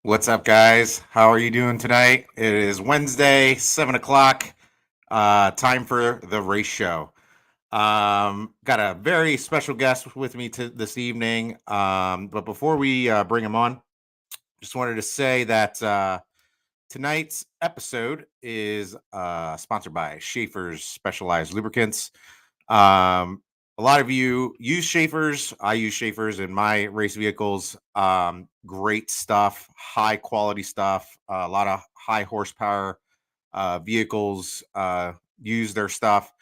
What's up, guys? How are you doing tonight? It is Wednesday, 7 o'clock. Time for the race show. Got a very special guest with me this evening. But before we bring him on, just wanted to say that tonight's episode is sponsored by Schaefer's Specialized Lubricants. A lot of you use Schaefer's. I use Schaefer's in my race vehicles. Great stuff, high quality stuff. A lot of high horsepower vehicles use their stuff.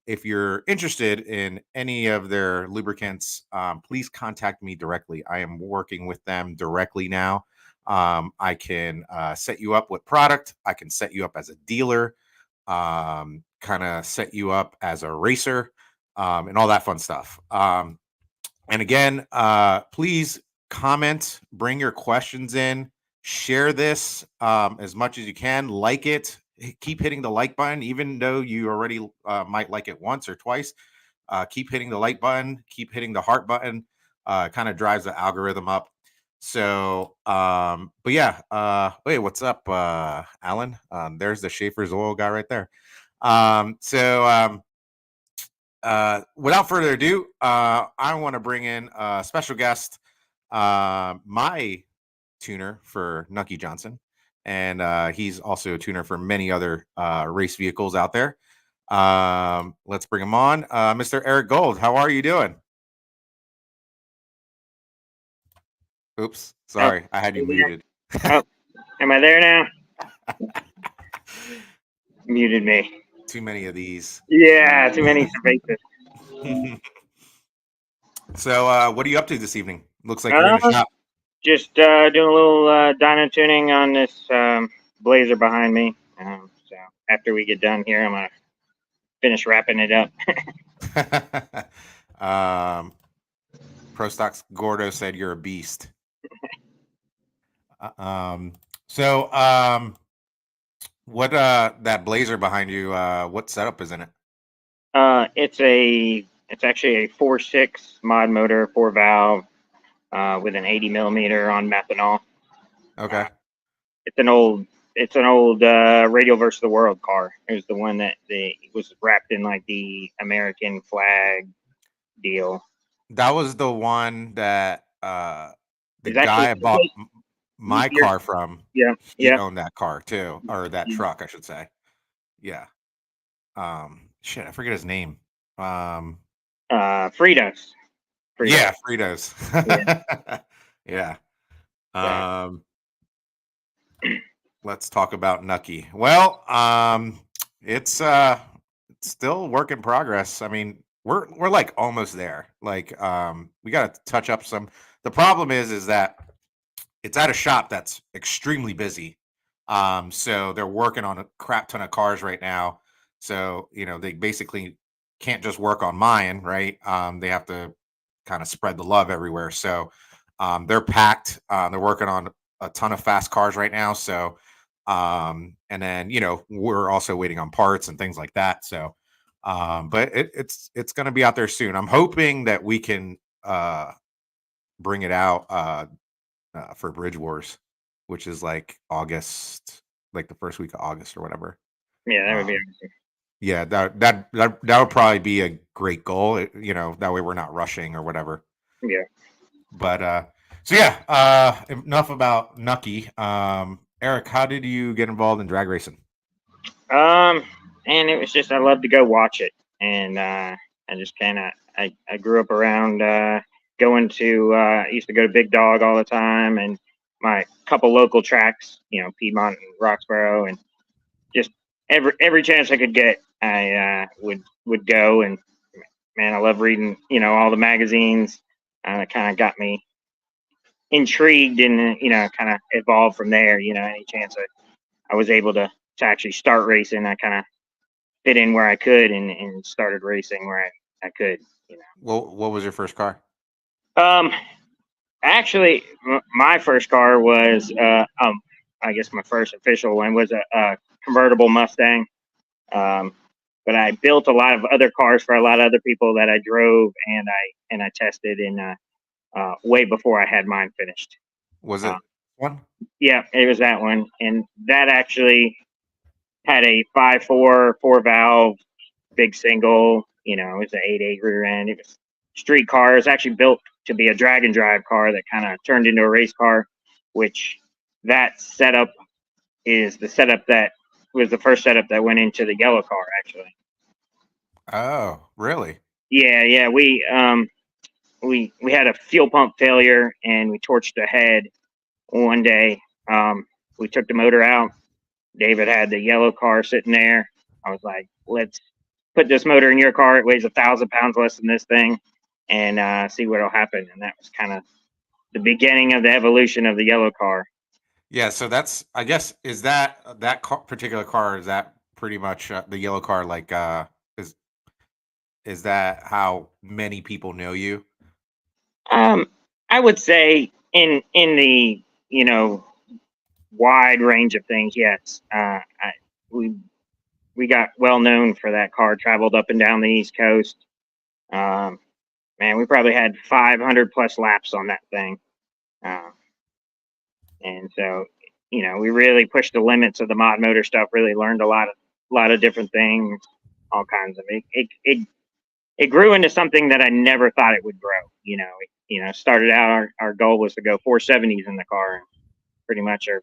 If you're interested in any of their lubricants, please contact me directly. I am working with them directly now. I can set you up with product. I can set you up as a dealer, kind of set you up as a racer, and all that fun stuff. And again, please comment, bring your questions in, share this as much as you can, like it, keep hitting the like button, even though you already might like it once or twice. Keep hitting the like button, keep hitting the heart button. Kind of drives the algorithm up. So, but yeah, wait, what's up, Alan? There's the Schaefer's oil guy right there. Without further ado, I want to bring in a special guest, my tuner for Nucky Johnson, and he's also a tuner for many other race vehicles out there. Let's bring him on, Mr. Eric Gold. How are you doing? Oops, sorry, I had you muted. Oh, am I there now? Muted me. Too many of these. Yeah, too many spaces. So, what are you up to this evening? Looks like you're in the shop. Just doing a little dyno tuning on this Blazer behind me. So after we get done here, I'm gonna finish wrapping it up. Pro Stocks Gordo said you're a beast. So, what that Blazer behind you? What setup is in it? It's actually a 4.6 mod motor, 4 valve, with an 80 millimeter on methanol. Okay. It's an old Radio versus the World car. It was the one that was wrapped in like the American flag deal. That was the one that the guy I bought my car from. Yeah, he owned that car too, or that truck, I should say. Yeah. Shit, I forget his name. Fritos. Yeah, Fritos. Yeah. Let's talk about Nucky. Well, it's still work in progress. I mean, we're like almost there. Like, we got to touch up some. The problem is that it's at a shop that's extremely busy. So they're working on a crap ton of cars right now. So, they basically can't just work on mine, right? They have to kind of spread the love everywhere. So, they're packed. They're working on a ton of fast cars right now. So, and then, we're also waiting on parts and things like that. So, but it's going to be out there soon. I'm hoping that we can bring it out for Bridge Wars, which is like August, like the first week of August or whatever. Yeah, that would be amazing. Yeah, that would probably be a great goal. That way we're not rushing or whatever. Yeah. But so yeah, enough about Nucky. Eric, how did you get involved in drag racing? And it was just I love to go watch it, and I just I grew up around going to I used to go to Big Dog all the time, and my couple local tracks, Piedmont and Roxborough, and just every chance I could get, I would go. And man, I love reading, all the magazines. It kind of got me intrigued, and kind of evolved from there. Any chance I was able to actually start racing, I kind of fit in where I could, and started racing where I could. Well, what was your first car? Actually, my first car was I guess my first official one was a convertible Mustang. But I built a lot of other cars for a lot of other people that I drove, and I tested in way before I had mine finished. Was it one? Yeah, it was that one, and that actually had a 5.4 4 valve big single. It was an 8.8 rear end. It was street car. It was actually built to be a drag and drive car that kind of turned into a race car, which that setup is the setup that was the first setup that went into the yellow car actually. Oh, really? Yeah, yeah. We had a fuel pump failure and we torched the head one day. We took the motor out. David had the yellow car sitting there. I was like, let's put this motor in your car. It weighs 1,000 pounds less than this thing, and see what'll happen. And that was kind of the beginning of the evolution of the yellow car. Yeah, so that's I guess is that particular car is that pretty much the yellow car like is is that how many people know you? Um, I would say in the wide range of things, yes. We we got well known for that car. Traveled up and down the East Coast. Um, Man, we probably had 500 plus laps on that thing. Uh, and so, we really pushed the limits of the mod motor stuff. Really learned a lot of different things, all kinds of it. It grew into something that I never thought it would grow. Started out our goal was to go 470s in the car, and pretty much our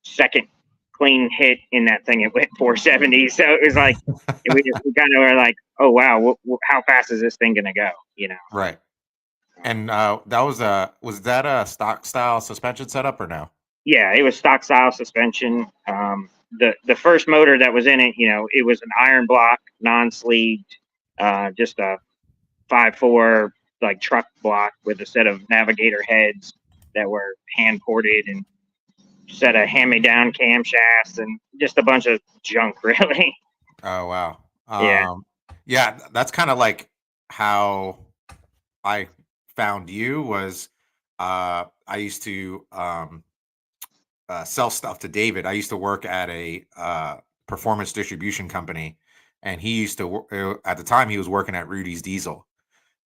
second clean hit in that thing, it went 470. So it was like we kind of were like, oh wow, how fast is this thing gonna go? Right. And that was that a stock style suspension setup or no? Yeah, it was stock style suspension. The first motor that was in it, it was an iron block, non-sleeved, just a 5.4 like truck block with a set of navigator heads that were hand ported and set of hand-me-down camshafts and just a bunch of junk, really. Oh wow. Yeah, Yeah, that's kind of like how I found you was I used to sell stuff to David. I used to work at a performance distribution company, and he used to at the time he was working at Rudy's Diesel.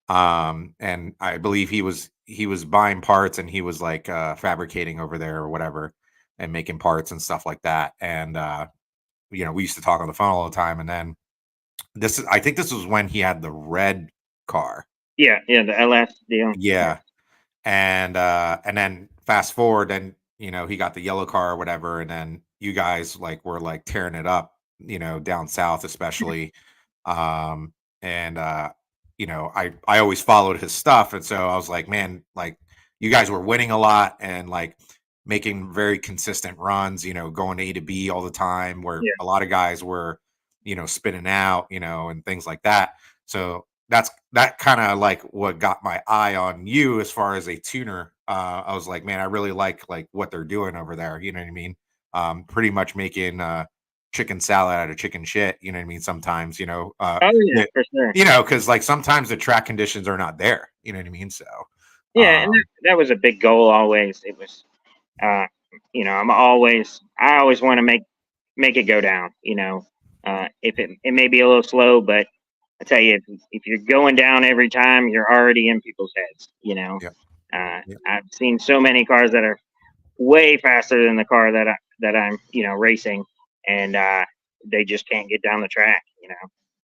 And I believe he was buying parts and he was like fabricating over there or whatever and making parts and stuff like that. And we used to talk on the phone all the time. And then I think this was when he had the red car. yeah, yeah. The LS deal. Yeah, Yeah. And then fast forward, and he got the yellow car or whatever, and then you guys like were like tearing it up, down south especially. Um and I always followed his stuff, and so I was like, man, like you guys were winning a lot and like making very consistent runs, going A to B all the time, where yeah. a lot of guys were, spinning out, and things like that. So that kind of like what got my eye on you as far as a tuner. I was like, man, I really like what they're doing over there. You know what I mean? Pretty much making chicken salad out of chicken shit. You know what I mean? Sometimes, Oh yeah, for sure. because like sometimes the track conditions are not there. You know what I mean? So, Yeah, and that was a big goal always. It was, uh, I always want to make it go down. If it may be a little slow, but I tell you, if you're going down every time, you're already in people's heads. yeah, yeah, I've seen so many cars that are way faster than the car that I'm racing, and they just can't get down the track.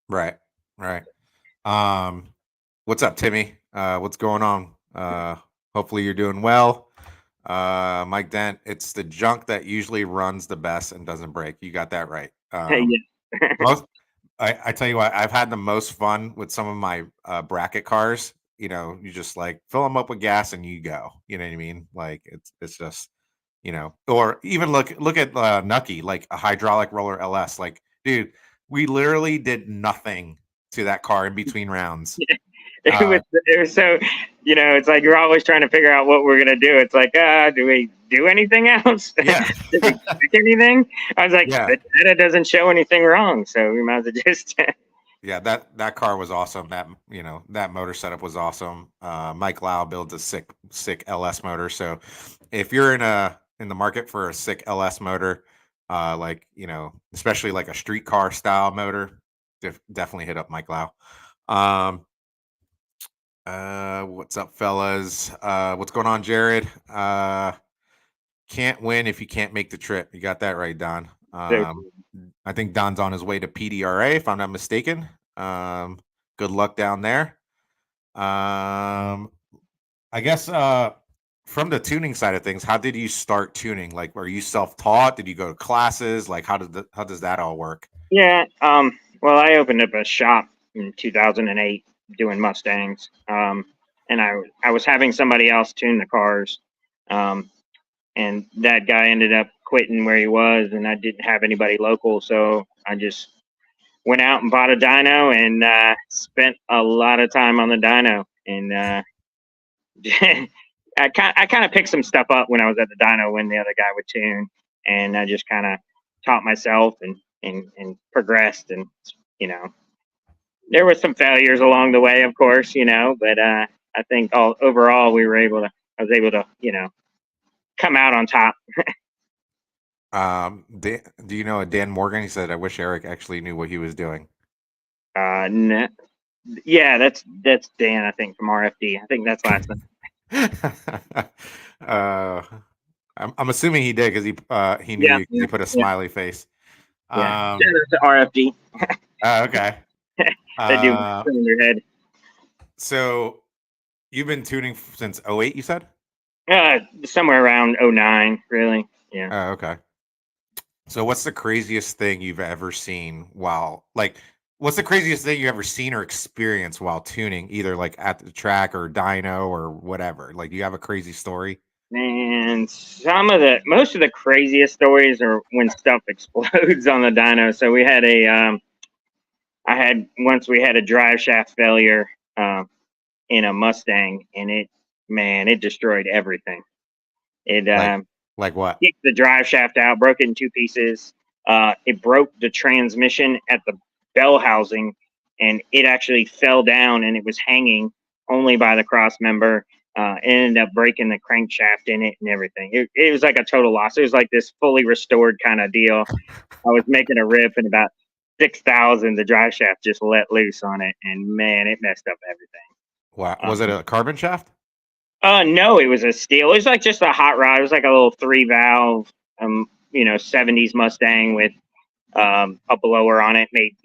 right, right. Um, what's up, Timmy? What's going on? Hopefully you're doing well. Mike Dent, it's the junk that usually runs the best and doesn't break. You got that right. Yeah. Most, I tell you what, I've had the most fun with some of my bracket cars. You just like fill them up with gas and you go. You know what I mean? Like it's just or even look at Nucky, like a hydraulic roller LS. Like, dude, we literally did nothing to that car in between rounds. It was so it's like you're always trying to figure out what we're gonna do. It's like, do we do anything else? Yeah, Did we check anything? I was like, yeah, the data doesn't show anything wrong, so we might as well just yeah. That car was awesome. That motor setup was awesome. Mike Lau builds a sick LS motor. So if you're in the market for a sick LS motor, like especially like a street car style motor, definitely hit up Mike Lau. Um, what's up, fellas? What's going on, Jared? can't win if you can't make the trip. You got that right, Don. So, I think Don's on his way to PDRA, if I'm not mistaken. Good luck down there. I guess from the tuning side of things, how did you start tuning? Like, were you self-taught? Did you go to classes? Like, how does that all work? yeah. Well, I opened up a shop in 2008 doing Mustangs. And I was having somebody else tune the cars. Um, and that guy ended up quitting where he was, and I didn't have anybody local, so I just went out and bought a dyno and spent a lot of time on the dyno. And I kind of picked some stuff up when I was at the dyno when the other guy would tune, and I just kind of taught myself and progressed. And you know, there were some failures along the way, of course, but I think all overall I was able to come out on top. Do you know a Dan Morgan? He said, "I wish Eric actually knew what he was doing." Uh, Yeah, that's Dan, I think, from RFD. I think that's last name. uh, I'm assuming he did because he knew Yeah, you 'cause yeah, he put a yeah, smiley face. yeah. Shout Um, out to RFD. okay. They do Uh, in your head. so you've been tuning since '08, you said? Somewhere around '09, really. Yeah. Oh, okay. So what's the craziest thing you've ever seen what's the craziest thing you ever seen or experienced while tuning, either like at the track or dyno or whatever? Like, do you have a crazy story? And most of the craziest stories are when stuff explodes on the dyno. So we had a drive shaft failure in a Mustang, and it destroyed everything. It Like like what? kicked the drive shaft out, broke it in two pieces. It broke the transmission at the bell housing, and it actually fell down, and it was hanging only by the cross member. It ended up breaking the crankshaft in it and everything. It was like a total loss. It was like this fully restored kind of deal. I was making a rip, and about 6,000, the drive shaft just let loose on it, and man, it messed up everything. Wow. Was it a carbon shaft? No, it was a steel. It was like just a hot rod. It was like a little 3-valve, 70s Mustang with a blower on it, made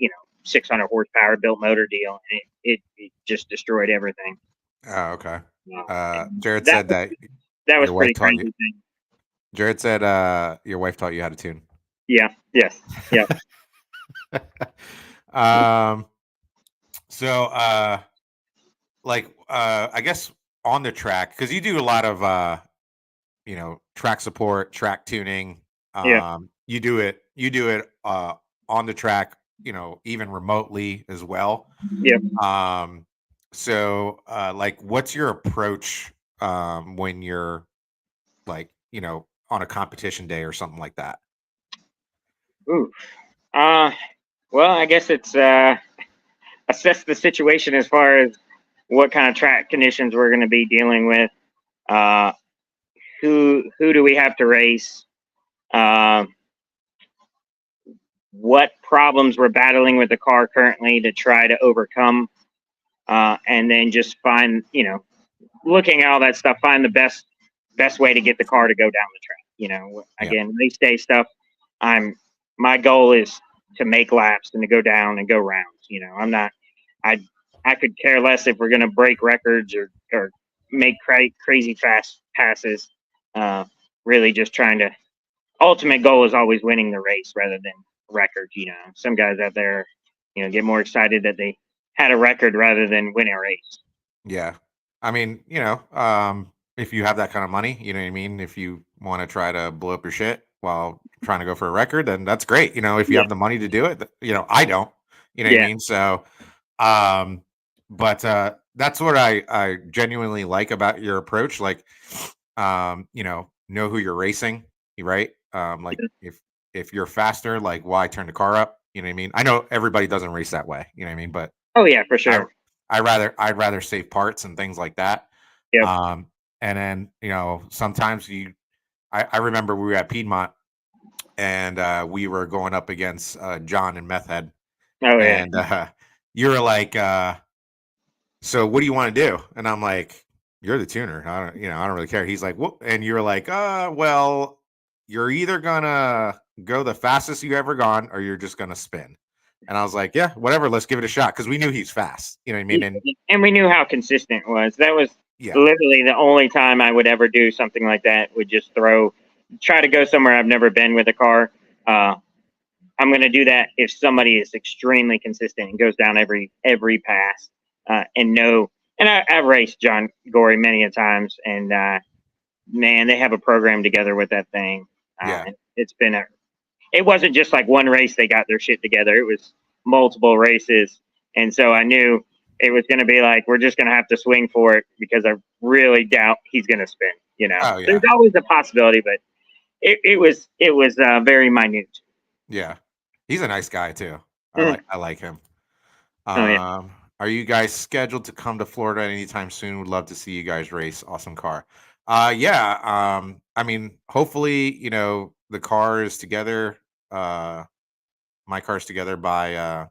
600 horsepower, built motor deal, and it just destroyed everything. Oh, okay. And Jared that said was that that was your wife pretty taught you. crazy thing. Jared said your wife taught you how to tune. Yeah. Yes. Yeah. um. So I guess on the track, because you do a lot of track support, track tuning. Yeah. You do it on the track, even remotely as well. Yeah. So what's your approach when you're like, on a competition day or something like that? Ooh. Uh. Well, I guess it's assess the situation as far as what kind of track conditions we're going to be dealing with. Uh, who do we have to race? Um, what problems we're battling with the car currently to try to overcome, and then just find, looking at all that stuff, find the best way to get the car to go down the track. Yeah. Again, race day stuff. My goal is to make laps and to go down and go rounds. I'm not. I could care less if we're going to break records or make crazy fast passes. Really, just trying to. Ultimate goal is always winning the race rather than record. Some guys out there, get more excited that they had a record rather than win a race. Yeah. I mean, if you have that kind of money, you know what I mean? If you want to try to blow up your shit while trying to go for a record, then that's great. If you Yeah. have the money to do it, I don't, you know what I Yeah. mean? So, but that's what I genuinely like about your approach. Like, know who you're racing, right? Like if you're faster, like why turn the car up? You know what I mean? I know everybody doesn't race that way, you know what I mean? But Oh yeah, for I sure. I'd rather save parts and things like that. Yep. And then sometimes I remember we were at Piedmont and we were going up against John and Meth Head, Oh yeah. and you were like, so what do you want to do? And I'm like, you're the tuner. I don't really care. He's like, what? And you're like, well, you're either gonna go the fastest you ever gone, or you're just gonna spin. And I was like, yeah, whatever, let's give it a shot because we knew he's fast. You know what I mean? And And we knew how consistent it was. That was yeah, literally the only time I would ever do something like that. Would just try to go somewhere I've never been with a car. I'm going to do that if somebody is extremely consistent and goes down every pass. And no, and I've raced John Gorey many a times, and man, they have a program together with that thing. yeah, It's been it wasn't just like one race they got their shit together. It was multiple races, and so I knew it was going to be like we're just going to have to swing for it because I really doubt he's going to spin. oh yeah, There's always a possibility, but it was very minute. yeah. He's a nice guy too. Mm. I like him. Oh yeah. Are you guys scheduled to come to Florida anytime soon? Would love to see you guys race. Awesome car. Yeah. I mean, hopefully, the car is together. My car's together by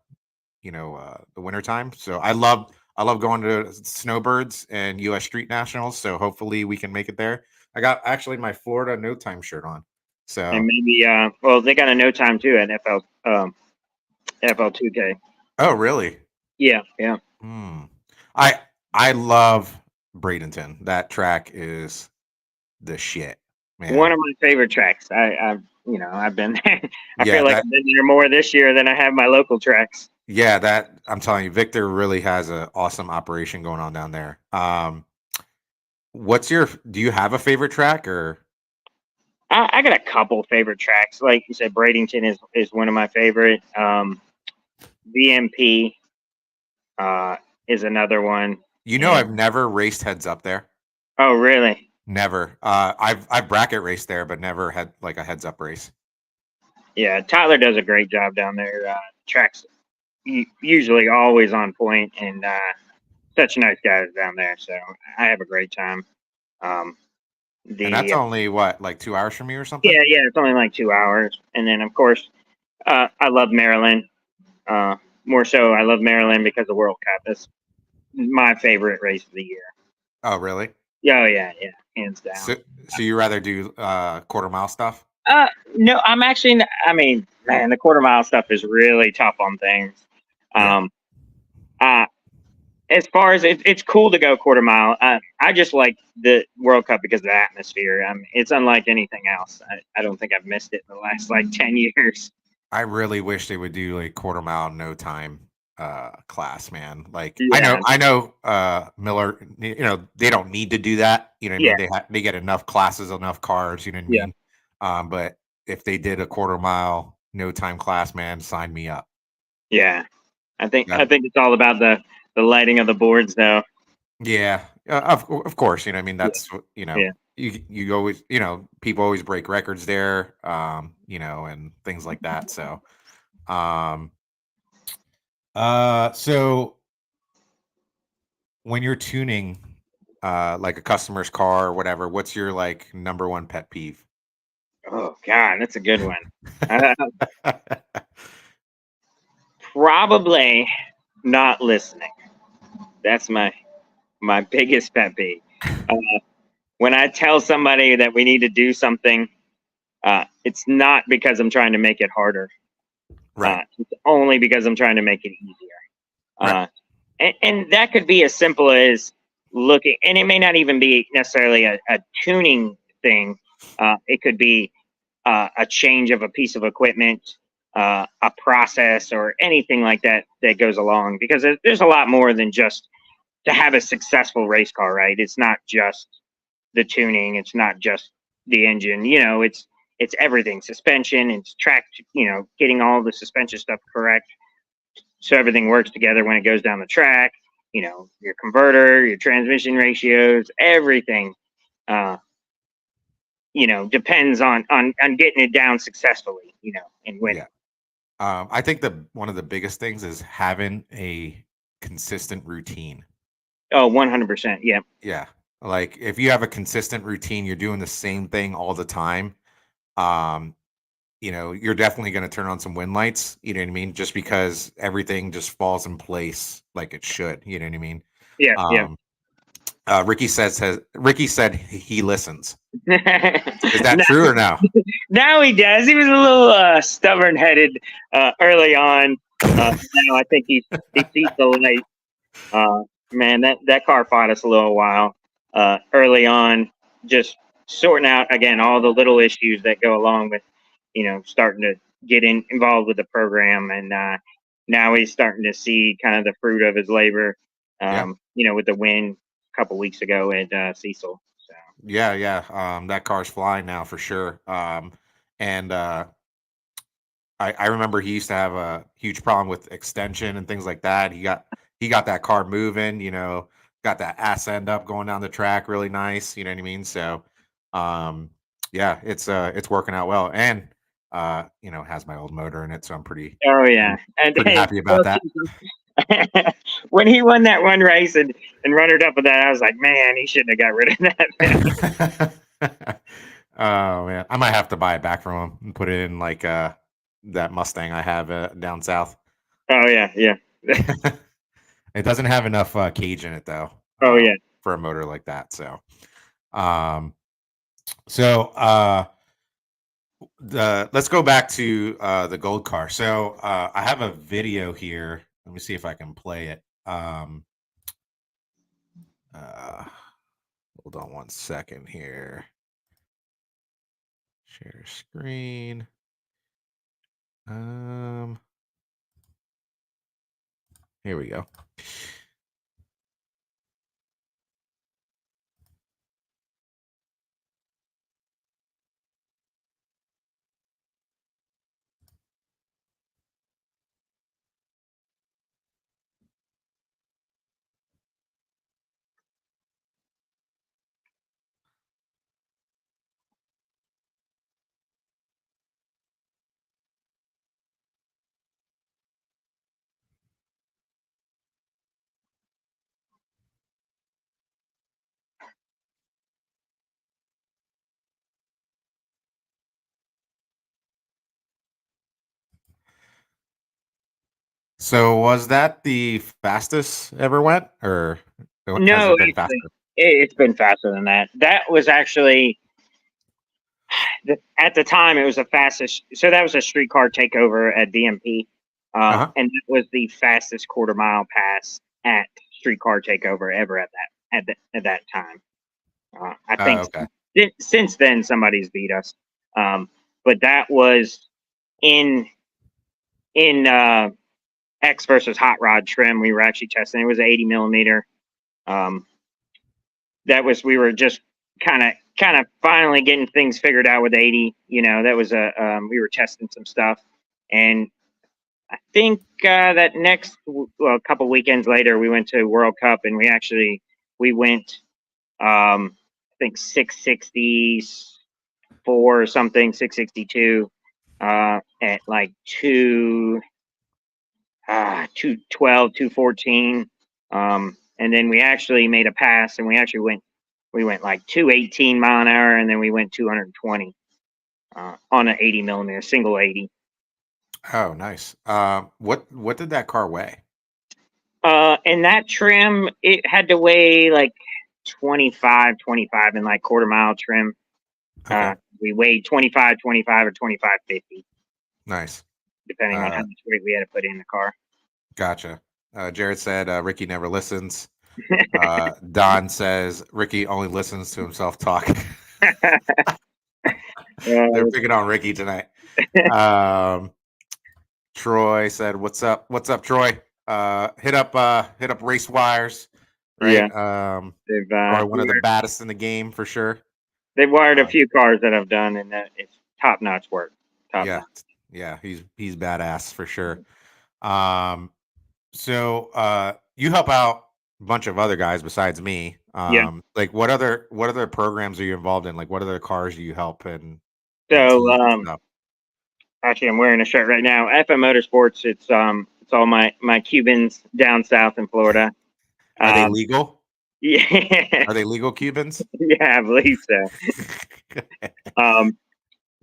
the winter time. So I love going to Snowbirds and US Street Nationals. So hopefully we can make it there. I got actually my Florida No Time shirt on. And So maybe well they got a no time too at FL2K. oh really? Yeah, yeah. Hmm. I love Bradenton. That track is the shit, One man. of my favorite tracks. I've been there. I Yeah, feel like I've been there more this year than I have my local tracks. that I'm telling you, Victor really has an awesome operation going on down there. Do you have a favorite track or I got a couple favorite tracks. Like you said, Bradenton is one of my favorite. VMP is another one. And I've never raced heads up there. oh, really? Never. I've bracket raced there, but never had like a heads up race. Yeah, Tyler does a great job down there. Tracks usually always on point, and such nice guys down there. So I have a great time. Um, And that's the only what, like 2 hours from you or something? Yeah, it's only like 2 hours, and then of course I love Maryland. More so, I love Maryland because of World Cup. That's my favorite race of the year. Oh, really? Oh yeah, hands down. So you rather do quarter mile stuff? No, I'm actually. I mean, man, the quarter mile stuff is really tough on things. Yeah. Um, uh, as far as it's cool to go quarter mile. I just like the World Cup because of the atmosphere. It's unlike anything else. I don't think I've missed it in the last like 10 years. I really wish they would do like quarter mile no time class, man. Like Yeah, I know Miller, they don't need to do that. You know what I yeah, mean? They get enough classes, enough cars, you know what I yeah, mean? But if they did a quarter mile no time class, man, sign me up. yeah. I think Yeah. it's all about the lighting of the boards, though. Yeah. Of course, you know what I mean? Yeah, That's yeah. you always, people always break records there, and things like that. So um so when you're tuning like a customer's car or whatever, what's your like number one pet peeve? Oh God, that's a good one. Uh, Probably not listening. That's my biggest pet peeve. Uh, when I tell somebody that we need to do something, it's not because I'm trying to make it harder. Right. It's only because I'm trying to make it easier. Right. And that could be as simple as looking, and it may not even be necessarily a tuning thing. It could be a change of a piece of equipment, a process, or anything like that that goes along. Because there's a lot more than just to have a successful race car, right? It's not just the tuning. It's not just the engine. It's everything. Suspension. It's track. Getting all the suspension stuff correct so everything works together when it goes down the track. Your converter, your transmission ratios, everything. Uh, depends on getting it down successfully. And winning. Yeah. I think one of the biggest things is having a consistent routine. Oh, 100%. Yeah. Yeah. Like if you have a consistent routine, you're doing the same thing all the time. Um, you're definitely going to turn on some wind lights, you know what I mean? Just because everything just falls in place like it should, you know what I mean? Yeah. Yeah. Um, Ricky said he listens. now, Is that true or no? now he does. He was a little stubborn headed early on. Now I think he sees the light. Man, that car fought us a little while early on, just sorting out again all the little issues that go along with starting to get involved with the program, and now he's starting to see kind of the fruit of his labor. Yeah. With the win a couple weeks ago at Cecil. So. Yeah. That car's flying now for sure. And I remember he used to have a huge problem with extension and things like that. He got that car moving, got that ass end up going down the track really nice, you know what I mean? So yeah, it's working out well. And has my old motor in it, so I'm pretty Oh yeah, and pretty happy about that. When he won that one race and runnered up with that, I was like, man, he shouldn't have got rid of that. Oh man, I might have to buy it back from him and put it in like that Mustang I have down south. Oh yeah. It doesn't have enough cage in it though. Oh yeah. For a motor like that. So, let's go back to the gold car. So I have a video here. Let me see if I can play it. Hold on one second here. Share screen. Here we go. So was that the fastest ever went, or has No, it been faster? it's been faster than that. That was actually at the time it was the fastest. So that was a streetcar takeover at VMP, and it was the fastest quarter mile pass at streetcar takeover ever at that time. I think okay. since then somebody's beat us, but that was in X versus hot rod trim. We were actually testing. It was 80 millimeter. We were just kind of finally getting things figured out with 80. That was we were testing some stuff, and I think that a couple weekends later we went to World Cup, and we went I think 664 or something, 662 at like 212, 214. And then we actually made a pass, and we went like 218 mile an hour, and then we went 220 on an 80 millimeter single 80. Oh, nice. What did that car weigh? And that trim, it had to weigh like 25 in like quarter mile trim. Okay. We weighed 25 or 25.50. Nice. Depending on how much weight we had to put in the car. Gotcha. Jared said Ricky never listens. Don says Ricky only listens to himself talk. They're picking on Ricky tonight. Troy said, "What's up? What's up, Troy? Hit up Race Wires, right? Yeah. Probably one of the baddest in the game for sure. They've wired a few cars that I've done, and it's top notch work. Yeah, he's badass for sure. So you help out a bunch of other guys besides me. Like what other programs are you involved in? Like what other cars do you help and so actually I'm wearing a shirt right now. FM Motorsports, it's all my Cubans down south in Florida. Are they legal? Yeah. Are they legal Cubans? Yeah, I believe so.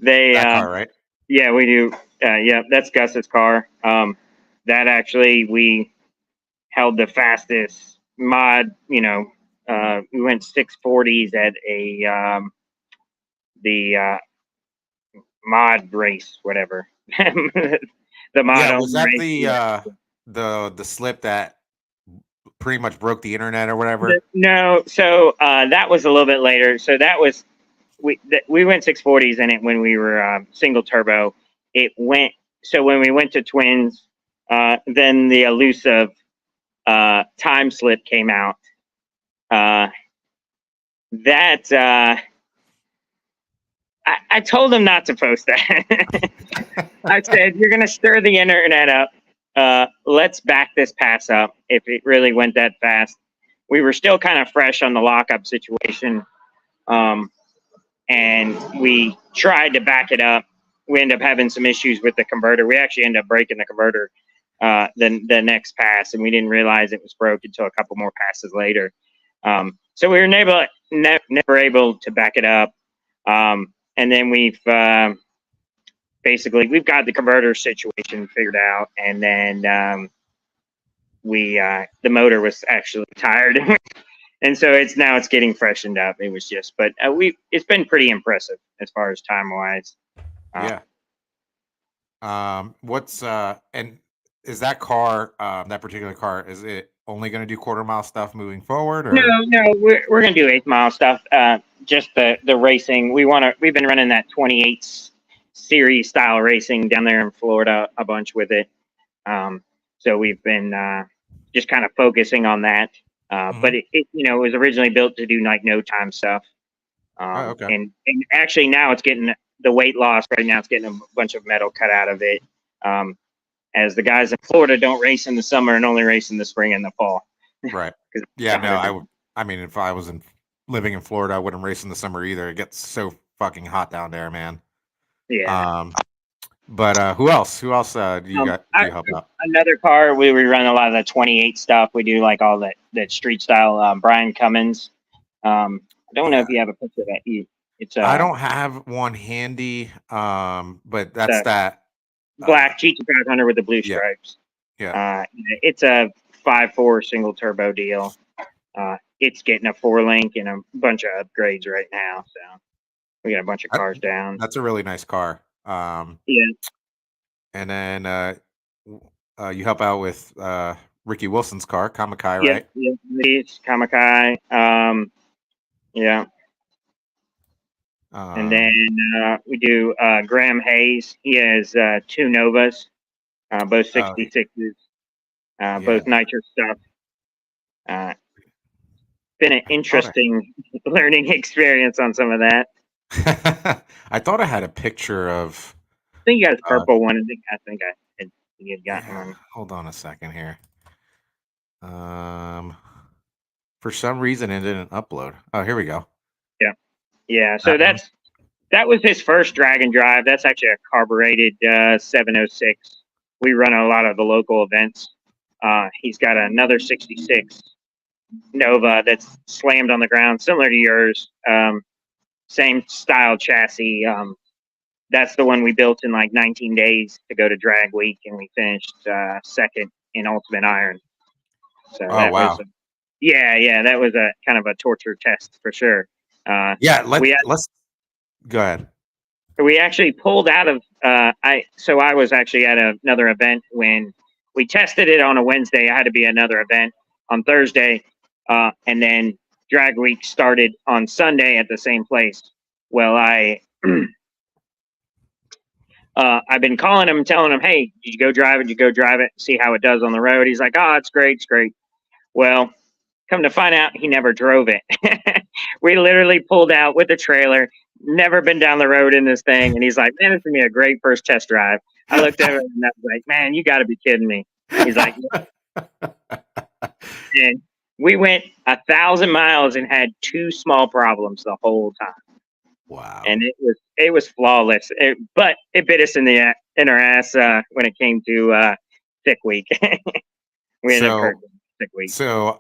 They that car, right? Yeah, we do. Yeah, that's Gus's car. That actually we held the fastest mod, we went 640s at the mod race, whatever. The mod Yeah, only was that race. Yeah. the slip that pretty much broke the internet or whatever? No, so that was a little bit later. So that was we went 640s in it when we were single turbo. It went so when we went to twins, then the elusive time slip came out. That I told him not to post that. I said, "You're going to stir the internet up. Let's back this pass up if it really went that fast." We were still kind of fresh on the lockup situation, and we tried to back it up. We ended up having some issues with the converter. We actually ended up breaking the converter the next pass, and we didn't realize it was broke until a couple more passes later. So we were never able to back it up. And then we've basically we've got the converter situation figured out, and then the motor was actually tired, and so it's getting freshened up. It was just, but it's been pretty impressive as far as time wise. Yeah. What's and is that car that particular car, is it only going to do quarter mile stuff moving forward, No, or no, we're gonna do 8 mile stuff. Just the racing. We've been running that 28 series style racing down there in Florida a bunch with it. So we've been just kind of focusing on that. But it was originally built to do like no time stuff. oh, okay. And actually now it's getting the weight loss right now. It's getting a bunch of metal cut out of it. As the guys in Florida don't race in the summer and only race in the spring and the fall. Right. Yeah, no, I mean, if I was living in Florida, I wouldn't race in the summer either. It gets so fucking hot down there, man. Yeah. But who else do you help out? Another car, we run a lot of the 28 stuff. We do like all that street style. Brian Cummins. I don't know if you have a picture of that. I don't have one handy, but that's that black GT500 with the blue stripes. Yeah. It's a 5.4 single turbo deal. It's getting a 4-link and a bunch of upgrades right now. So we got a bunch of cars down. That's a really nice car. Yeah. And then you help out with Ricky Wilson's car, Kamakai, right? Yeah, it's Kamakai. Yeah. And then we do Graham Hayes. He has 2 Novas, both 66s, both nitro stuff. Been an interesting learning experience on some of that. I thought I had a picture of. I think you got a purple one. I think you got one. Hold on a second here. For some reason it didn't upload. Oh, here we go. Yeah. So that was his first drag and drive. That's actually a carbureted 706. We run a lot of the local events. He's got another 66 Nova that's slammed on the ground, similar to yours. Same style chassis. That's the one we built in like 19 days to go to drag week, and we finished second in Ultimate Iron. So wow. That was a kind of a torture test for sure. Let's go ahead. We actually pulled out of I was actually at another event when we tested it on a Wednesday. I had to be at another event on Thursday, and then drag week started on Sunday at the same place. Well, I've been calling him, telling him, "Hey, did you go drive it? Did you go drive it? See how it does on the road?" He's like, "Oh, it's great, it's great." Well, come to find out, he never drove it. We literally pulled out with the trailer, never been down the road in this thing. And he's like, "Man, it's going to be a great first test drive." I looked at him and I was like, "Man, you got to be kidding me." He's like, and we went 1,000 miles and had 2 small problems the whole time. Wow. And it was flawless. But it bit us in our ass when it came to thick week. We ended up thick week. So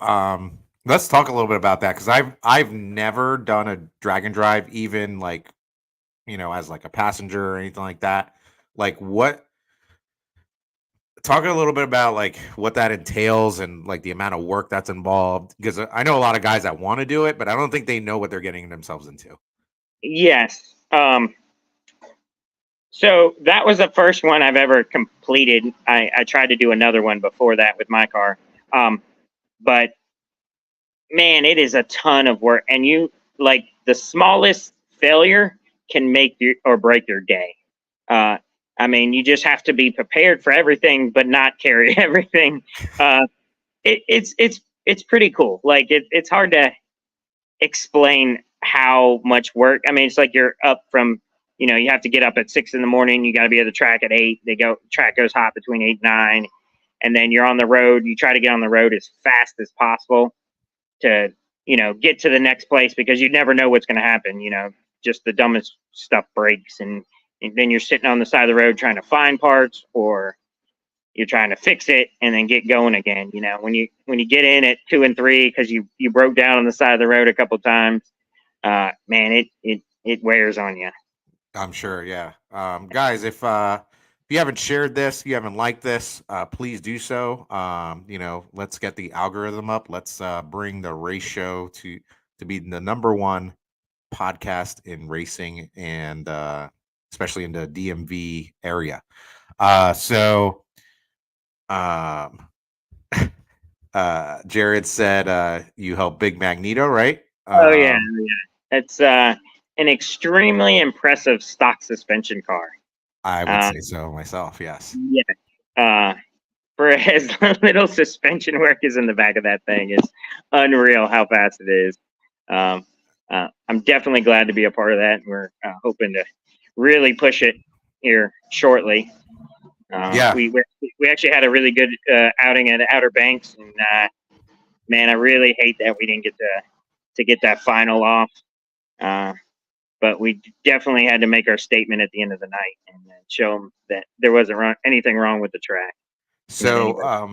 let's talk a little bit about that, because I've never done a drag and drive, even like, as like a passenger or anything like that. Like, talk a little bit about like what that entails and like the amount of work that's involved. Because I know a lot of guys that want to do it, but I don't think they know what they're getting themselves into. Yes. So that was the first one I've ever completed. I tried to do another one before that with my car. But man, it is a ton of work. And you like the smallest failure can make your or break your day. I mean, you just have to be prepared for everything, but not carry everything. Uh, it's pretty cool. Like it's hard to explain how much work. I mean, it's like you're up from, you have to get up at 6 in the morning. You got to be at the track at 8. Track goes hot between 8 and 9, and then you're on the road. You try to get on the road as fast as possible to, get to the next place because you never know what's going to happen. Just the dumbest stuff breaks, and then you're sitting on the side of the road trying to find parts, or you're trying to fix it and then get going again. When you get in at 2 and 3 because you broke down on the side of the road a couple times, man, it wears on you. I'm sure, yeah. Guys, if you haven't shared this, you haven't liked this, please do so. Let's get the algorithm up. Let's bring the race show to be the number one podcast in racing and especially in the DMV area. So Jared said you helped Big Magneto, right? Oh yeah. It's an extremely impressive stock suspension car. I would say so myself, yes. Yeah. For as little suspension work is in the back of that thing, it's unreal how fast it is. I'm definitely glad to be a part of that. We're hoping to really push it here shortly. Yeah. We actually had a really good outing at Outer Banks, and man, I really hate that we didn't get to get that final off. But we definitely had to make our statement at the end of the night and show them that there wasn't anything wrong with the track. So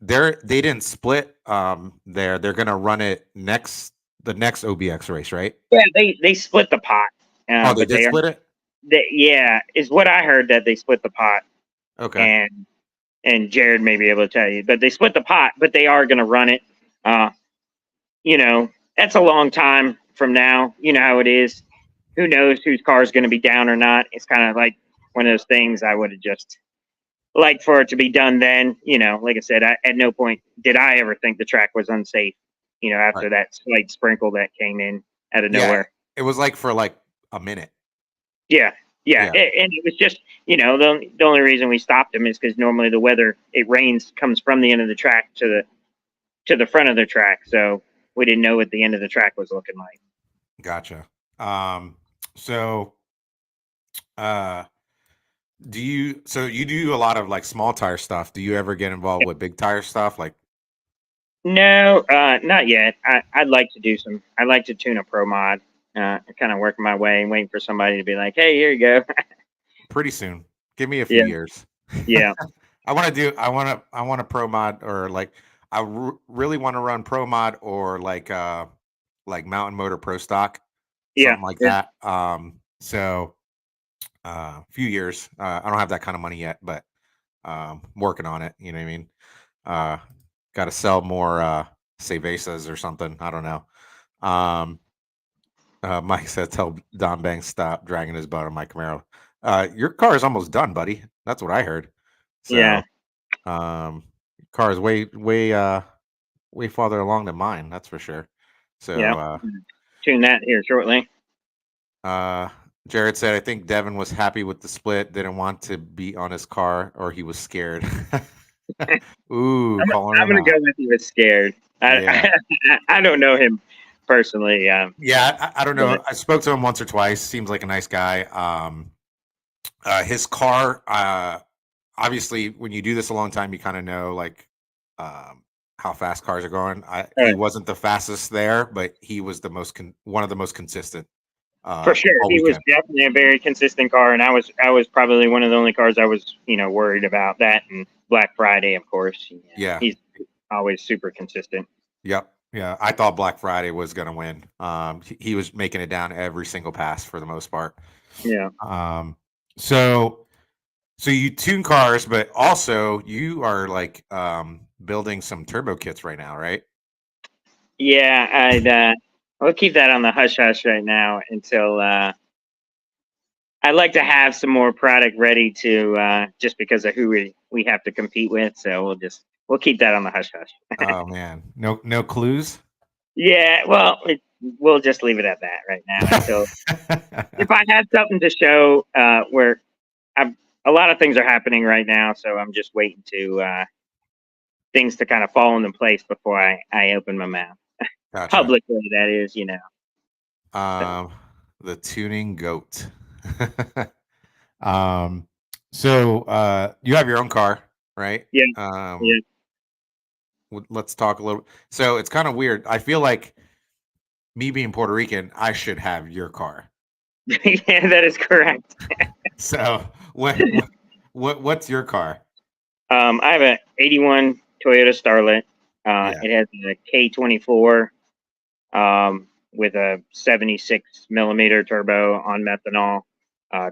they didn't split there. They're gonna run it the next OBX race, right? Yeah, they split the pot. They did split it? Yeah, is what I heard, that they split the pot. Okay. And Jared may be able to tell you, but they split the pot, but they are gonna run it. That's a long time from now. You know how it is. Who knows whose car is going to be down or not? It's kind of like one of those things I would have just liked for it to be done then. Like I said, at no point did I ever think the track was unsafe, after that slight sprinkle that came in out of nowhere. It was like for like a minute. Yeah. And it was just, the only reason we stopped him is because normally the weather, it rains, comes from the end of the track to the front of the track. So we didn't know what the end of the track was looking like. Gotcha. So you do a lot of like small tire stuff. Do you ever get involved with big tire stuff? Like, no, not yet. I'd like to do some. I'd like to tune a pro mod. Kind of working my way and waiting for somebody to be like, "Hey, here you go." Pretty soon. Give me a few years. Yeah. I want to pro mod, or like really want to run pro mod, or like Mountain Motor Pro Stock. Something like that. So a few years. I don't have that kind of money yet, but working on it. You know what I mean? Got to sell more Cervezas or something. I don't know. Mike said, "Tell Don Banks stop dragging his butt on my Camaro." Your car is almost done, buddy. That's what I heard. So, yeah. Car is way farther along than mine. That's for sure. So, tune that here shortly. Jared said, "I think Devin was happy with the split. Didn't want to be on his car, or he was scared." Ooh, I'm gonna go with he was scared. I don't know him personally. I don't know. I spoke to him once or twice. Seems like a nice guy. His car, obviously, when you do this a long time, you kind of know like how fast cars are going. He wasn't the fastest there, but he was one of the most consistent. For sure, he was definitely a very consistent car, and I was probably one of the only cars I was worried about. That and Black Friday, of course. Yeah, he's always super consistent. Yep. Yeah, I thought Black Friday was going to win. He was making it down every single pass for the most part. Yeah. So So you tune cars, but also you are like building some turbo kits right now, right? Yeah, I'll keep that on the hush hush right now until I'd like to have some more product ready to just because of who we have to compete with. So we'll keep that on the hush hush. Oh man, no clues. Yeah, well, we'll just leave it at that right now until if I had something to show where I'm, a lot of things are happening right now, so I'm just waiting to things to kind of fall into place before I open my mouth Gotcha. publicly. That is, you know. So Um, the tuning goat. um, so you have your own car, right? yeah, Um, yeah, let's talk a little. So it's kind of weird. I feel like me being Puerto Rican, I should have your car. yeah, that is correct. So what's your car? I have a '81 Toyota Starlet. Yeah, It has a K24 with a 76 millimeter turbo on methanol,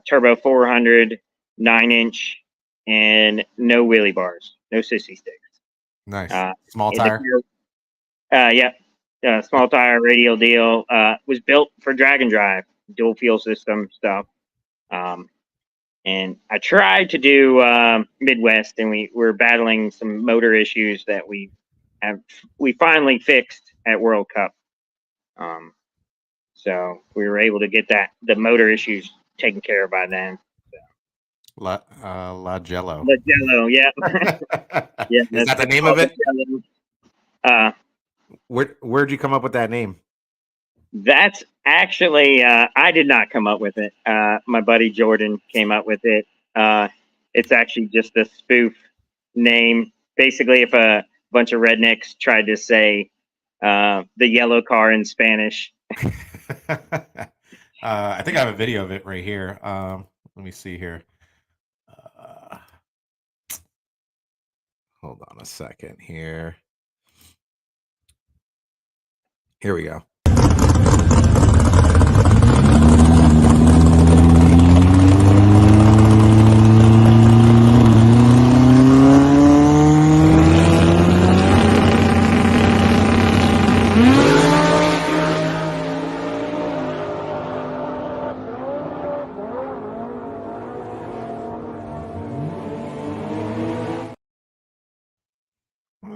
turbo 400, 9 inch, and no wheelie bars, no sissy sticks. nice. Uh, Small the tire. yeah, small tire radial deal. Was built for drag and drive, dual fuel system stuff. Um, and I tried to do Midwest, and we were battling some motor issues that have we finally fixed at World Cup. Um, so we were able to get the motor issues taken care of by then. La Jello. The Jello, yeah, yeah, Is that the that's name of called the it? Jello. Uh, Where'd you come up with that name? that's actually I did not come up with it. My buddy Jordan came up with it. It's actually just a spoof name. Basically, if a bunch of rednecks tried to say the yellow car in Spanish. I think I have a video of it right here. Let me see here. Uh, hold on a second here. Here we go.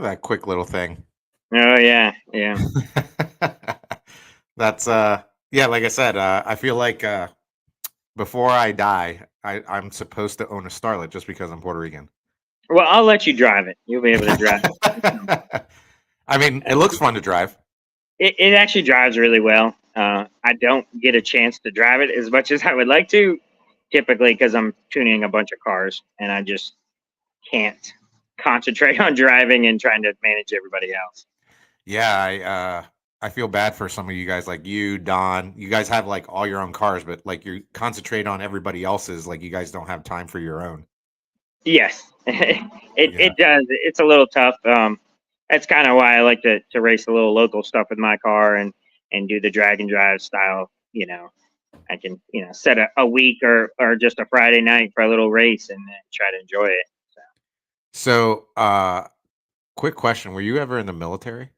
That quick little thing. Oh yeah, yeah. That's yeah, like I said, I feel like before I die, I'm supposed to own a Starlet just because I'm Puerto Rican. Well, I'll let you drive it. You'll be able to drive I mean, it looks fun to drive. it actually drives really well. I don't get a chance to drive it as much as I would like to, typically because I'm tuning a bunch of cars and I just can't concentrate on driving and trying to manage everybody else. Yeah, I feel bad for some of you guys like you, Don. You guys have like all your own cars, but like you concentrate on everybody else's, like you guys don't have time for your own. Yes, Yeah. it does. It's a little tough. That's kind of why I like to race a little local stuff with my car and do the drag and drive style. You know, I can set a week or just a Friday night for a little race and then try to enjoy it. So, quick question. Were you ever in the military?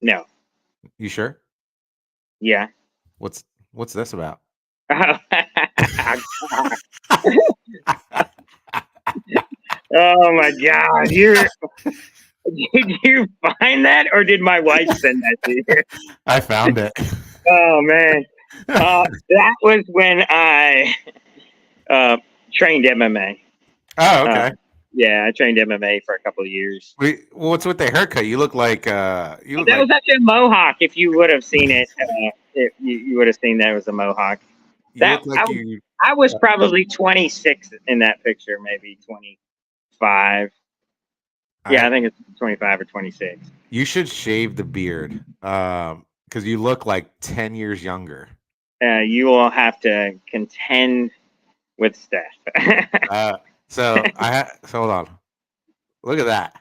No, You sure? yeah. What's this about? Oh my God! Did you find that, or did my wife send that to you? I found it. Oh man, that was when I uh, trained MMA. Oh, Uh, okay. yeah, I trained MMA for a couple of years. What's with the haircut? You look like you look That like was actually a mohawk. If you would have seen it, you would have seen that it was a mohawk. you That look like you I was probably 26 in that picture, maybe 25. Yeah, I I think it's 25 or 26. you should shave the beard. Because you look like 10 years younger. You will have to contend with Steph. Uh so hold on. Look at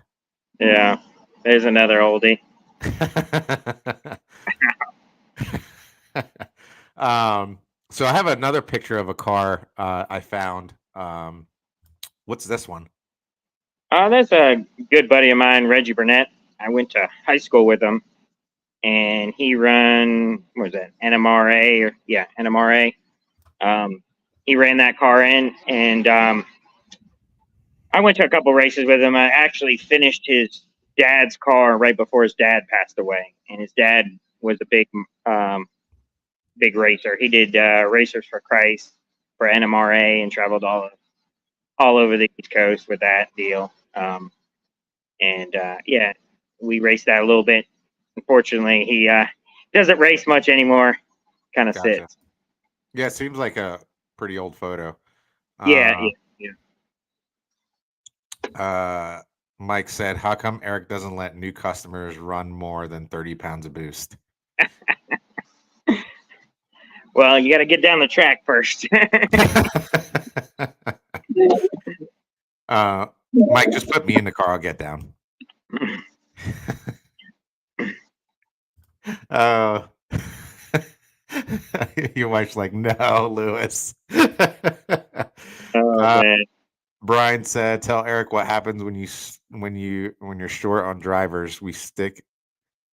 Yeah, there's another oldie. that. So I have another picture of a car I found. What's this one? That's a good buddy of mine, Reggie Burnett. I went to high school with him, and he run what was that NMRA or yeah NMRA. He ran that car in, and I went to a couple races with him. I actually finished his dad's car right before his dad passed away, and his dad was a big racer. He did Racers for Christ for NMRA and traveled all over the East Coast with that deal. And yeah, we raced that a little bit. Unfortunately, he doesn't race much anymore. Kind of Gotcha. sits. Yeah, it seems like a pretty old photo. Yeah, Uh, yeah. Mike said, "How come Eric doesn't let new customers run more than 30 pounds of boost?" Well, you got to get down the track first. Mike, just put me in the car. I'll get down. Uh, your wife's like, "No, Lewis." Oh man, Brian said, "Tell Eric what happens when you're short on drivers. We stick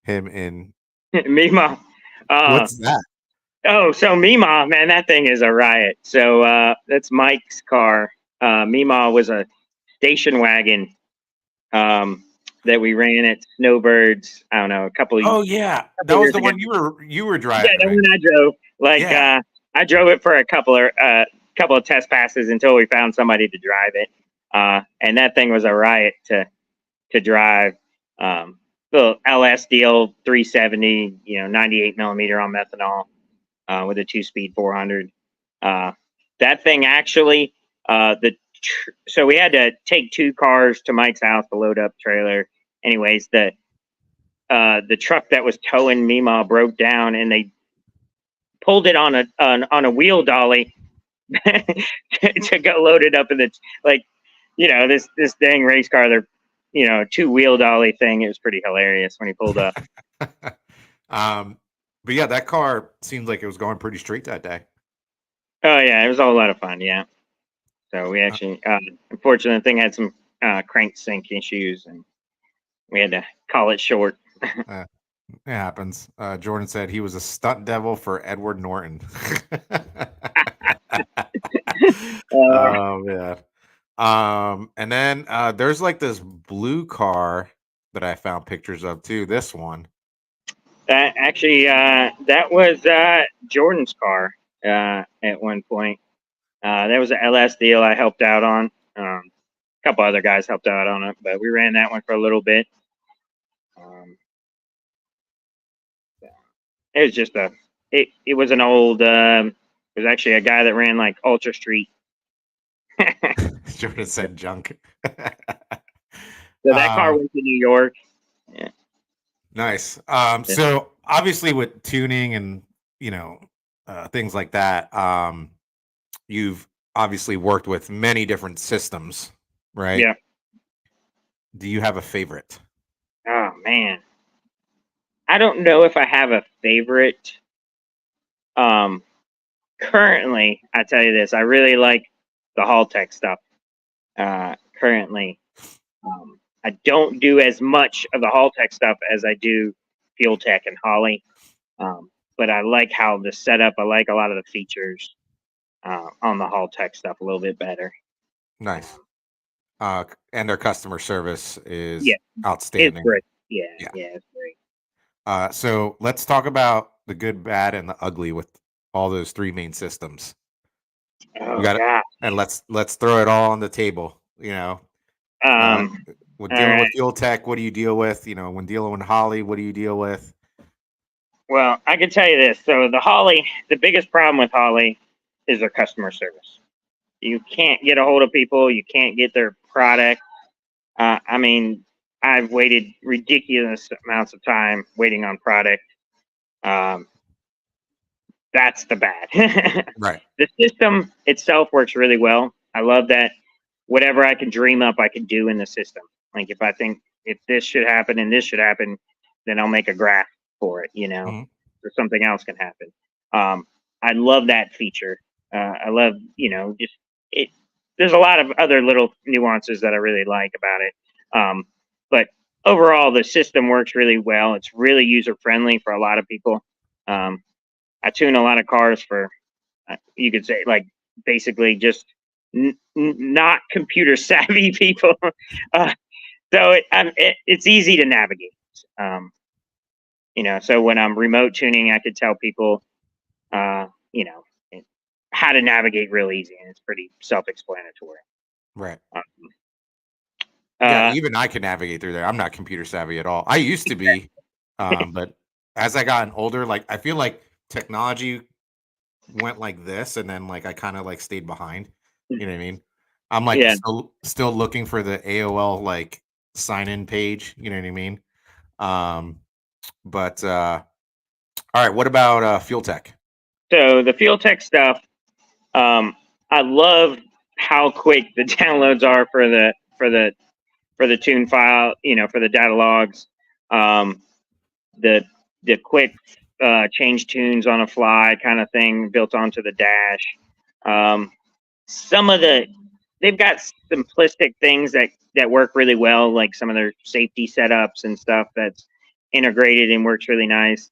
him in." Mima. What's that? Oh, so Mima, man, that thing is a riot. So that's Mike's car. Mima was a station wagon that we ran at Snowbirds. I don't know, a couple of Oh yeah, that couple was years the ago. one you were Yeah, driving. the Right? one I drove. Like Yeah. I drove it for a couple of test passes until we found somebody to drive it. And that thing was a riot to drive. The LS deal 370, 98 millimeter on methanol with a 2-speed 400. That thing actually, so we had to take 2 cars to Mike's house to load up trailer. Anyways, the truck that was towing Mima broke down, and they pulled it on a wheel dolly to go load it up in the this dang race car. They're 2-wheel dolly thing. It was pretty hilarious when he pulled up. But yeah, that car seemed like it was going pretty straight that day. Oh yeah, it was a whole lot of fun. Yeah. So we actually, unfortunately, the thing had some crank sync issues, and we had to call it short. It happens. Jordan said he was a stunt devil for Edward Norton. Oh man. And then there's like this blue car that I found pictures of too. This one. That actually, that was Jordan's car at one point. That was an LS deal I helped out on. A couple other guys helped out on it, but we ran that one for a little bit. It was just it was an old. It was actually a guy that ran like Ultra Street. Jordan said junk. So that car went to New York. Yeah. Nice. So obviously with tuning and things like that, you've obviously worked with many different systems, right? Yeah. Do you have a favorite? Oh man, I don't know if I have a favorite. Currently, I tell you this, I really like the Haltech stuff. Currently, I don't do as much of the Haltech stuff as I do Fuel Tech and Holley. But I like how the setup. I like a lot of the features on the Haltech stuff a little bit better. Nice. And their customer service is outstanding. It's great. Yeah, it's great. So let's talk about the good, bad, and the ugly with all those 3 main systems. Oh God. And let's throw it all on the table. When dealing with Fuel Tech, what do you deal with? When dealing with Holley, what do you deal with? Well, I can tell you this. So the biggest problem with Holley is their customer service. You can't get a hold of people. You can't get their product. I mean, I've waited ridiculous amounts of time waiting on product. That's the bad. Right. The system itself works really well. I love that whatever I can dream up, I can do in the system. Like if I think if this should happen and this should happen, then I'll make a graph for it, or something else can happen. I love that feature. I love, just it. there's a lot of other little nuances that I really like about it. But overall, the system works really well. It's really user friendly for a lot of people. I tune a lot of cars for, you could say, like basically just not computer savvy people. So it's easy to navigate. Um, so when I'm remote tuning, I could tell people, you know, how to navigate real easy, and it's pretty self-explanatory. Right. Um, Yeah, uh, even I can navigate through there. I'm not computer savvy at all. I used to be, but as I gotten older, like I feel like technology went like this, and then like I kind of like stayed behind. You know what I mean? I'm like yeah. still looking for the AOL like sign in page. You know what I mean? Um, but all right, what about fuel tech? So the field tech stuff, um, I love how quick the downloads are for the tune file. For the data logs. Um, the the quick change tunes on a fly kind of thing built onto the dash. Um, some of they've got simplistic things that work really well, like some of their safety setups and stuff that's integrated and works really nice.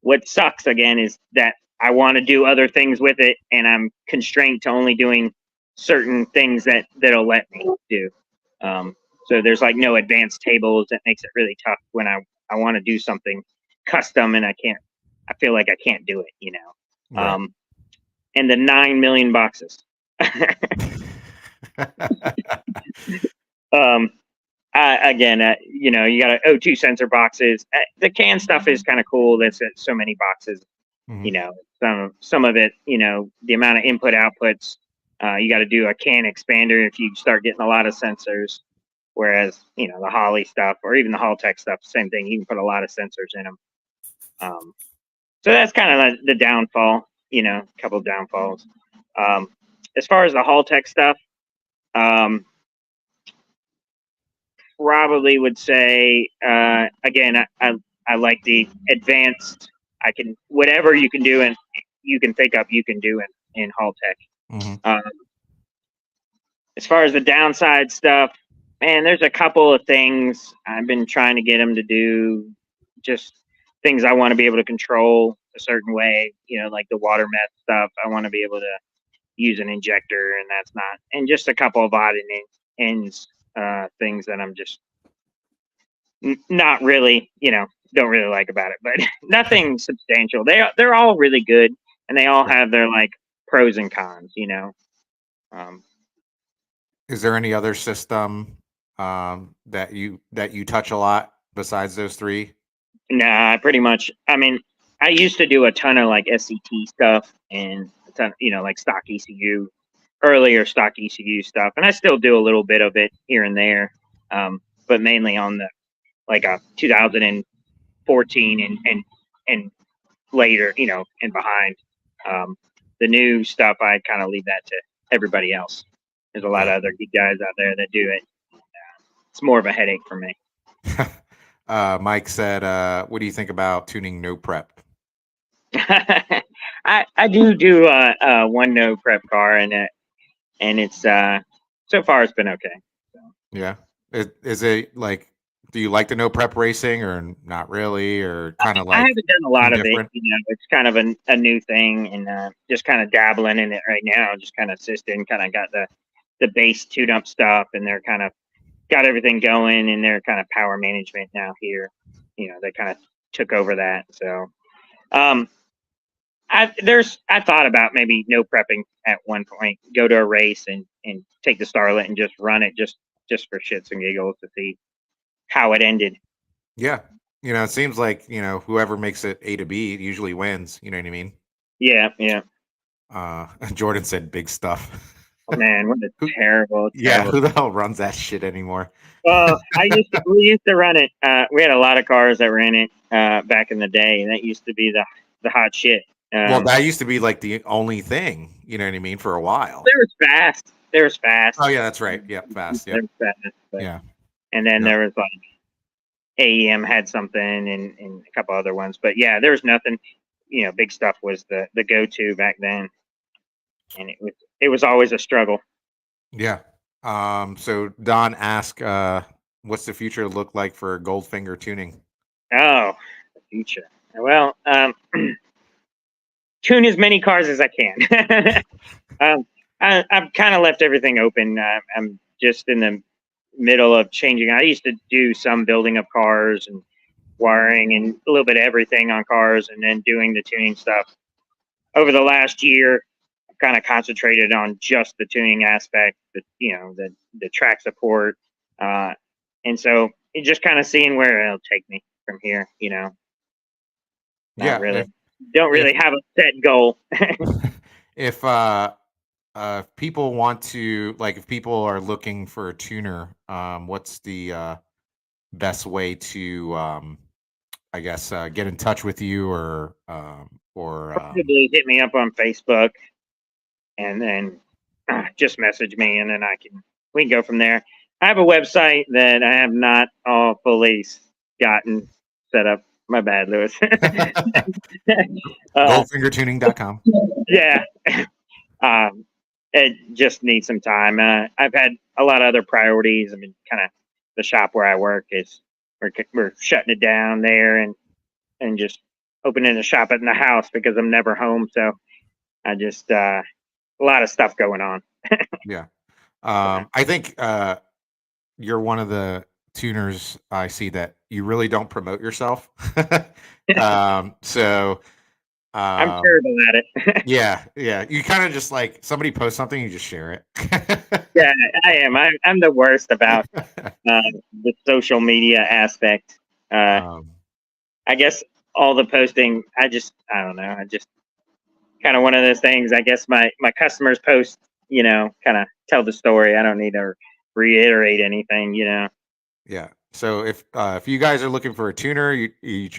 What sucks again is that I want to do other things with it, and I'm constrained to only doing certain things that'll let me do. Um, so there's like no advanced tables. That makes it really tough when I want to do something custom and I can't. I feel like I can't do it. Right. And the 9 million boxes. um, Again, you got O2 sensor boxes. The CAN stuff is kind of cool. That's so many boxes. Mhm. Some of it, the amount of input outputs. You got to do a CAN expander if you start getting a lot of sensors. Whereas, the Holley stuff or even the Haltech stuff, same thing. You can put a lot of sensors in them. So that's kind of the downfall. A couple of downfalls. As far as the Haltech stuff, um, probably would say again, I like the advanced. I can whatever you can do and you can think up, you can do in Haltech. Mhm. As far as the downside stuff, man, there's a couple of things I've been trying to get them to do. Just things I want to be able to control a certain way. Like the water meth stuff. I want to be able to use an injector, and that's not. And just a couple of odd ends things that I'm just not really, don't really like about it, but nothing substantial. They're all really good, and they all have their like pros and cons. Um, Is there any other system that you touch a lot besides those three? nah, pretty much. I mean, I used to do a ton of like SCT stuff and a ton, like stock ECU, earlier stock ECU stuff, and I still do a little bit of it here and there, but mainly on the like a 2014 and later, and behind. The new stuff, I kind of leave that to everybody else. There's a lot Yeah. of other geek guys out there that do it. It's more of a headache for me. Mike said, "What do you think about tuning no prep?" I do one no prep car, and it's so far it's been okay. So. Yeah. Is it like? Do you like the no prep racing, or not really, or kind of I like haven't done a lot of it. indifferent? It's kind of a new thing, and just kind of dabbling in it right now. Just kind of assisting, kind of got the base tune up stuff, and they're kind of got everything going, and they're kind of power management now here. They kind of took over that. So, I thought about maybe no prepping at one point, go to a race and take the Starlet and just run it just for shits and giggles to see how it ended. Yeah. It seems like whoever makes it A to B usually wins. You know what I mean? Yeah, yeah. Jordan said big stuff. Oh, man, what a Who- terrible, yeah, terrible. who the hell runs that shit anymore? Well, we used to run it. We had a lot of cars that ran it back in the day, and that used to be the hot shit. Well, that used to be like the only thing, you know what I mean, for a while. There was fast. There was fast. Oh yeah, that's right. Yep, fast. There Yep. was fast. Yeah. And then Yep. there was like AEM had something and a couple other ones. But yeah, there was nothing. Big stuff was the go to back then, and it was always a struggle. Yeah. So Don asked, what's the future look like for Goldfinger tuning? Oh, the future. Well, tune as many cars as I can. I've kind of left everything open. I'm just in the middle of changing. I used to do some building of cars and wiring and a little bit of everything on cars, and then doing the tuning stuff. Over the last year, I've kind of concentrated on just the tuning aspect, the track support, uh, and so just kind of seeing where it'll take me from here. Not Yeah. really. Don't If really have a set goal. if if people want to, like, if people are looking for a tuner, what's the best way to, I guess, get in touch with you, or Probably hit me up on Facebook, and then just message me, and then we can go from there. I have a website that I have not all fully gotten set up. My bad, Lewis. uh, goldfingertuning.com. yeah, um, it just needs some time. I've had a lot of other priorities. I mean, kind of the shop where I work is we're shutting it down there, and just opening a shop in the house because I'm never home. So I just a lot of stuff going on. Yeah. Yeah. I think you're one of the tuners I see that you really don't promote yourself. So I'm um, terrible at it. yeah, yeah. You kind of just, like, somebody posts something, you just share it. Yeah, I am. I'm the worst about uh, the social media aspect. Uh, um, I guess all the posting, I don't know. I just kind of one of those things. I guess my customers post, kind of tell the story. I don't need to reiterate anything. yeah. So if you guys are looking for a tuner,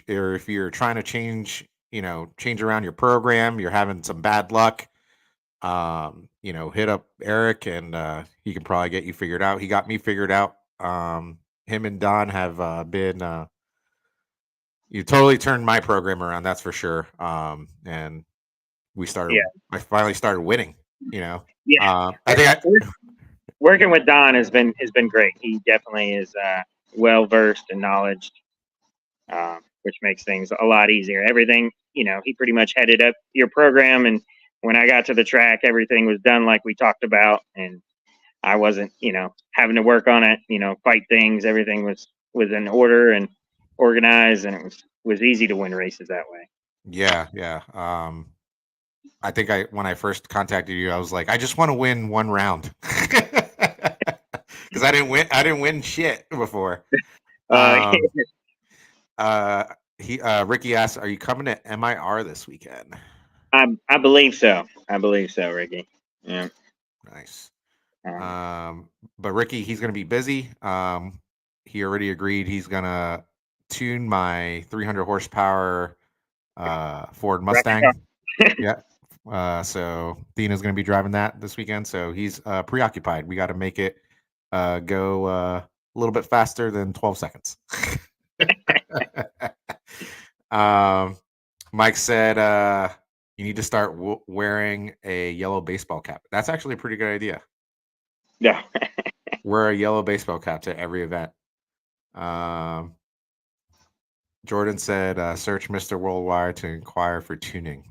or if you're trying to change around your program, you're having some bad luck, hit up Eric, and he can probably get you figured out. He got me figured out. Him and Don have been you totally turned my program around, that's for sure. And Yeah, I finally started winning. You know, yeah. I think I Working with Don has been great. He definitely is well versed in knowledge, which makes things a lot easier. Everything, he pretty much headed up your program, and when I got to the track, everything was done like we talked about, and I wasn't, having to work on it, fight things. Everything was in order and organized, and it was easy to win races that way. yeah, yeah. I think when I first contacted you, I was like, I just want to win one round because I didn't win shit before. Uh, Um, uh, Ricky asked, "Are you coming to MIR this weekend?" I believe so. I believe so, Ricky. Yeah. Nice. Um, Um, but Ricky, he's gonna be busy. He already agreed he's gonna tune my 300 horsepower Ford Replica. Mustang. Yeah. So Dina's gonna be driving that this weekend, so he's preoccupied. We got to make it go a little bit faster than 12 seconds. um, Mike said you need to start wearing a yellow baseball cap. That's actually a pretty good idea. Yeah. Wear a yellow baseball cap to every event. Um, Jordan said, search Mr. Worldwide to inquire for tuning.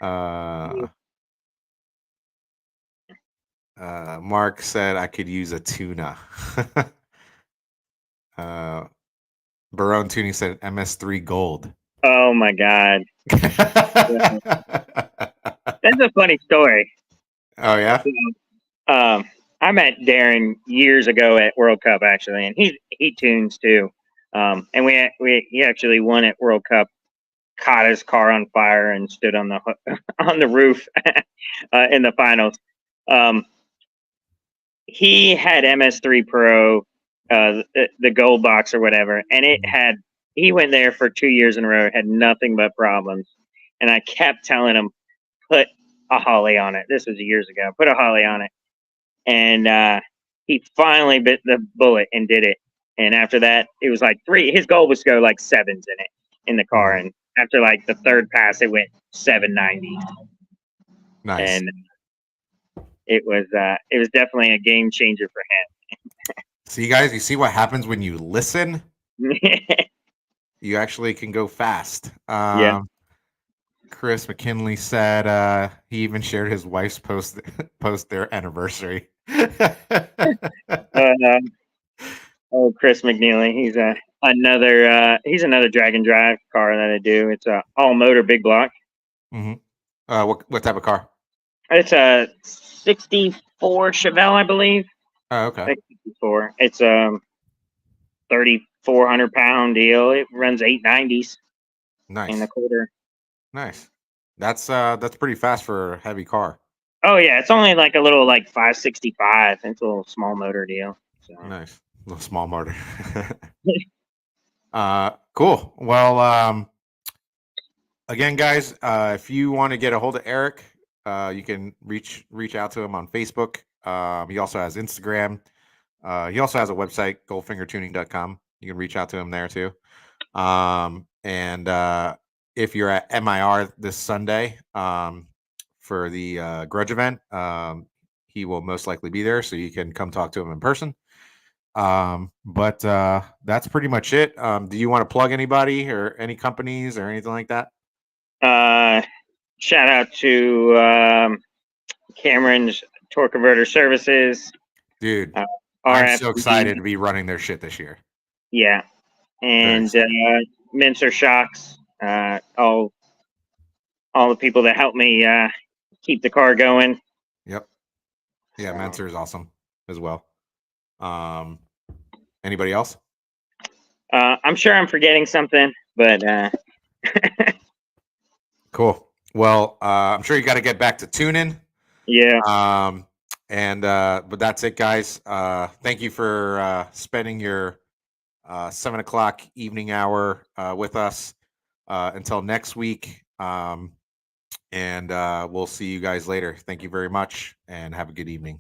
uh, Mark said I could use a tuna. uh, Barone Tuning said MS3 Gold. Oh my God. Oh, That's a funny story. yeah? Um, I met Darren years ago at World Cup actually, and he tunes too. And he actually won at World Cup. Caught his car on fire and stood on the on the roof in the finals. Um, he had MS3 Pro, the gold box or whatever, and he went there for 2 years in a row, had nothing but problems. And I kept telling him, put a Holly on it. This was years ago. Put a Holly on it. And he finally bit the bullet and did it. And after that, it was like three. His goal was to go like sevens in it in the car. Mhm. And after like the third pass, it went 790. Nice. And it was definitely a game changer for See, guys, you see what happens when you listen? him. You actually can go fast. Yeah. Chris McKinley said he even shared his wife's post their anniversary. Uh, oh, Chris McNeely, he's another drag and drive car that I do. It's a all motor big block. hmm what type of car? It's a '64 Chevelle, I believe. Oh, okay. 64. It's 3,400 pound deal. It runs 890s in Nice, the quarter. nice. That's pretty fast for a heavy car. Oh yeah, it's only like a little like 565. It's a little small motor deal. So Nice, little small motor. Cool. Well, again, guys, if you want to get a hold of Eric, you can reach out to him on Facebook. He also has Instagram. He also has a website, goldfingertuning.com. You can reach out to him there too. And if you're at MIR this Sunday for the Grudge event, he will most likely be there, so you can come talk to him in person. But that's pretty much it. Do you want to plug anybody or any companies or anything like that? shout out to Cameron's Torque Converter Services. Dude, Uh, I'm so RFD. excited to be running their shit this year. Yeah, and Mincer Shocks. All the people that helped me keep the car going. Yep. Yeah, So, Mentor is awesome as well. Anybody else? I'm sure I'm forgetting something, but Cool. Well, I'm sure you got to get back to tuning. yeah. But that's it, guys. Thank you for spending your 7 o'clock evening hour with us. Until next week. And we'll see you guys later. Thank you very much and have a good evening.